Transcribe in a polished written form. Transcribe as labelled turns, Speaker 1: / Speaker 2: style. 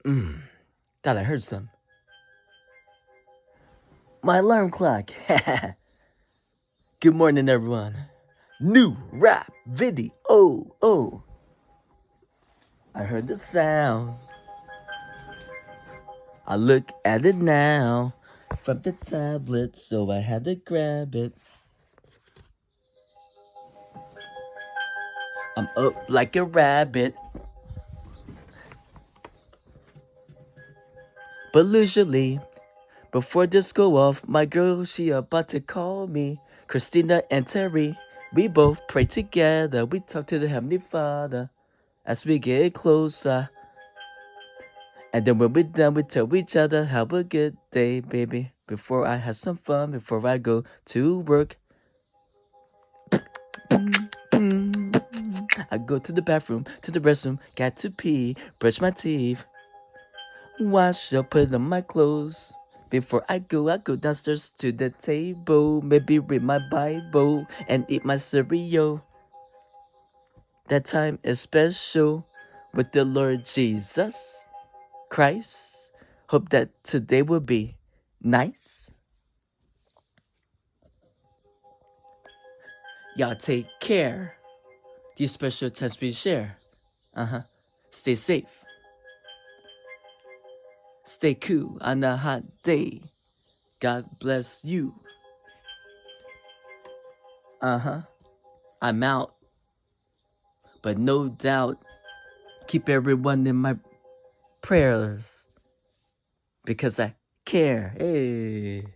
Speaker 1: Thought I heard some. My alarm clock. Good morning, everyone. New rap video. Oh. I heard the sound. I look at it now from the tablet, so I had to grab it. I'm up like a rabbit. But usually, before this go off, my girl, she about to call me. Christina and Terry, we both pray together. We talk to the Heavenly Father as we get closer. And then when we're done, we tell each other, have a good day, baby. Before I have some fun, before I go to work. I go to the bathroom, to the restroom, got to pee, brush my teeth, wash up, put on my clothes. Before I go downstairs to the table, maybe read my Bible and eat my cereal. That time is special with the Lord Jesus Christ. Hope that today will be nice. Y'all take care. These special times we share. Stay safe. Stay cool on a hot day. God bless you. I'm out. But no doubt, keep everyone in my prayers. Because I care. Hey.